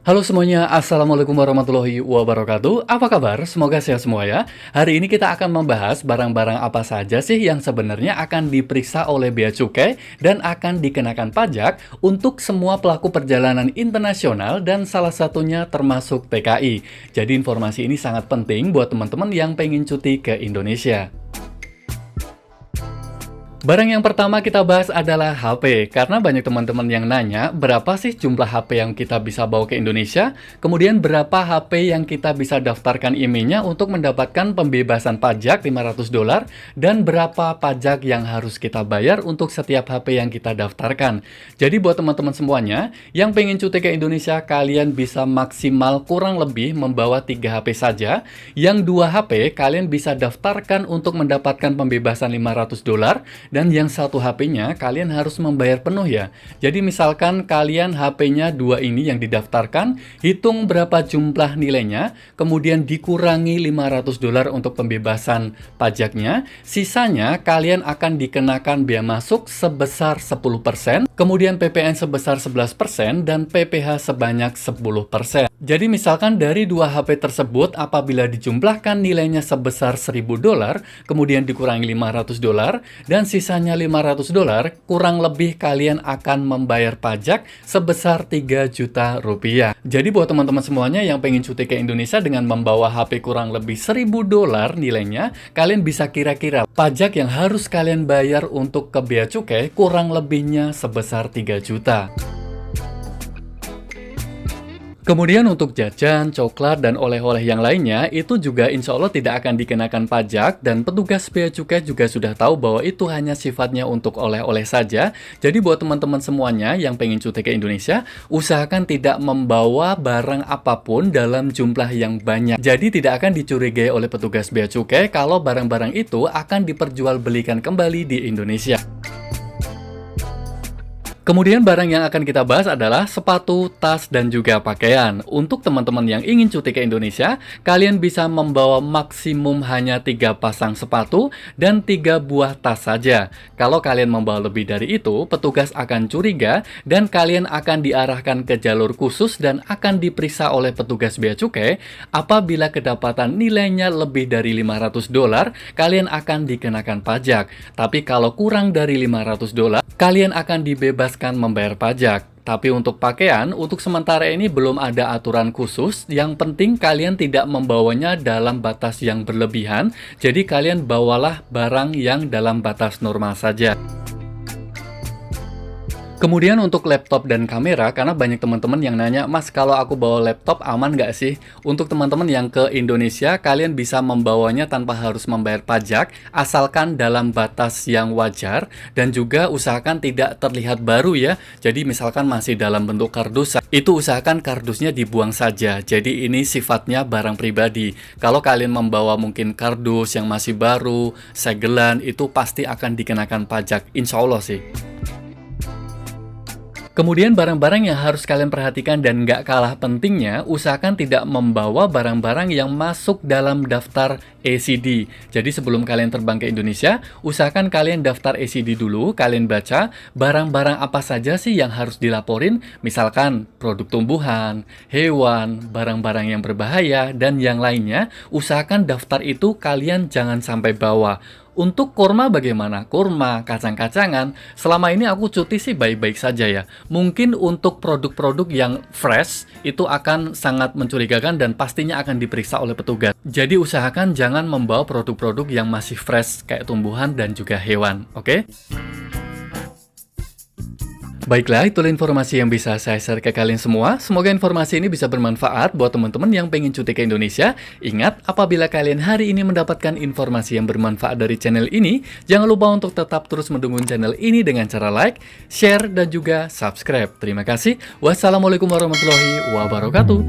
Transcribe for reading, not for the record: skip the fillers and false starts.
Halo semuanya, Assalamualaikum warahmatullahi wabarakatuh. Apa kabar? Semoga sehat semua ya. Hari ini kita akan membahas barang-barang apa saja sih yang sebenarnya akan diperiksa oleh Bea Cukai dan akan dikenakan pajak untuk semua pelaku perjalanan internasional dan salah satunya termasuk TKI. Jadi informasi ini sangat penting buat teman-teman yang pengen cuti ke Indonesia. Barang yang pertama kita bahas adalah HP, karena banyak teman-teman yang nanya berapa sih jumlah HP yang kita bisa bawa ke Indonesia, kemudian berapa HP yang kita bisa daftarkan IMEI-nya untuk mendapatkan pembebasan pajak $500, dan berapa pajak yang harus kita bayar untuk setiap HP yang kita daftarkan. Jadi buat teman-teman semuanya, yang pengen cuti ke Indonesia, kalian bisa maksimal kurang lebih membawa 3 HP saja, yang 2 HP kalian bisa daftarkan untuk mendapatkan pembebasan $500, dan yang 1 HP-nya kalian harus membayar penuh ya. Jadi misalkan kalian HP-nya 2 ini yang didaftarkan, hitung berapa jumlah nilainya, kemudian dikurangi $500 untuk pembebasan pajaknya, sisanya kalian akan dikenakan bea masuk sebesar 10%, kemudian PPN sebesar 11%, dan PPh sebanyak 10%. Jadi misalkan dari 2 HP tersebut apabila dijumlahkan nilainya sebesar $1.000, kemudian dikurangi $500, dan sisanya $500, kurang lebih kalian akan membayar pajak sebesar Rp3 juta. Jadi buat teman-teman semuanya yang pengen cuti ke Indonesia dengan membawa HP kurang lebih $1.000 nilainya, kalian bisa kira-kira pajak yang harus kalian bayar untuk ke Bea Cukai kurang lebihnya sebesar 3 juta. Kemudian untuk jajan, coklat, dan oleh-oleh yang lainnya, itu juga insya Allah tidak akan dikenakan pajak, dan petugas Bea Cukai juga sudah tahu bahwa itu hanya sifatnya untuk oleh-oleh saja. Jadi buat teman-teman semuanya yang pengen cuti ke Indonesia, usahakan tidak membawa barang apapun dalam jumlah yang banyak. Jadi tidak akan dicurigai oleh petugas Bea Cukai kalau barang-barang itu akan diperjualbelikan kembali di Indonesia. Kemudian barang yang akan kita bahas adalah sepatu, tas, dan juga pakaian. Untuk teman-teman yang ingin cuti ke Indonesia, kalian bisa membawa maksimum hanya 3 pasang sepatu dan 3 buah tas saja. Kalau kalian membawa lebih dari itu, petugas akan curiga dan kalian akan diarahkan ke jalur khusus dan akan diperiksa oleh petugas Bea Cukai. Apabila kedapatan nilainya lebih dari $500, kalian akan dikenakan pajak. Tapi kalau kurang dari $500, kalian akan dibebaskan membayar pajak. Tapi untuk pakaian, untuk sementara ini belum ada aturan khusus. Yang penting kalian tidak membawanya dalam batas yang berlebihan. Jadi kalian bawalah barang yang dalam batas normal saja. Kemudian untuk laptop dan kamera, karena banyak teman-teman yang nanya, Mas, kalau aku bawa laptop aman nggak sih? Untuk teman-teman yang ke Indonesia, kalian bisa membawanya tanpa harus membayar pajak, asalkan dalam batas yang wajar, dan juga usahakan tidak terlihat baru ya. Jadi misalkan masih dalam bentuk kardus, itu usahakan kardusnya dibuang saja. Jadi ini sifatnya barang pribadi. Kalau kalian membawa mungkin kardus yang masih baru, segelan, itu pasti akan dikenakan pajak, insya Allah sih. Kemudian barang-barang yang harus kalian perhatikan dan nggak kalah pentingnya, usahakan tidak membawa barang-barang yang masuk dalam daftar ECD. Jadi sebelum kalian terbang ke Indonesia, usahakan kalian daftar ECD dulu, kalian baca barang-barang apa saja sih yang harus dilaporin, misalkan produk tumbuhan, hewan, barang-barang yang berbahaya, dan yang lainnya, usahakan daftar itu kalian jangan sampai bawa. Untuk kurma bagaimana? Kurma, kacang-kacangan, selama ini aku cuti sih baik-baik saja ya. Mungkin untuk produk-produk yang fresh, itu akan sangat mencurigakan dan pastinya akan diperiksa oleh petugas. Jadi usahakan jangan membawa produk-produk yang masih fresh, kayak tumbuhan dan juga hewan, oke? Baiklah, itulah informasi yang bisa saya share ke kalian semua. Semoga informasi ini bisa bermanfaat buat teman-teman yang pengen cuti ke Indonesia. Ingat, apabila kalian hari ini mendapatkan informasi yang bermanfaat dari channel ini, jangan lupa untuk tetap terus mendukung channel ini dengan cara like, share, dan juga subscribe. Terima kasih. Wassalamualaikum warahmatullahi wabarakatuh.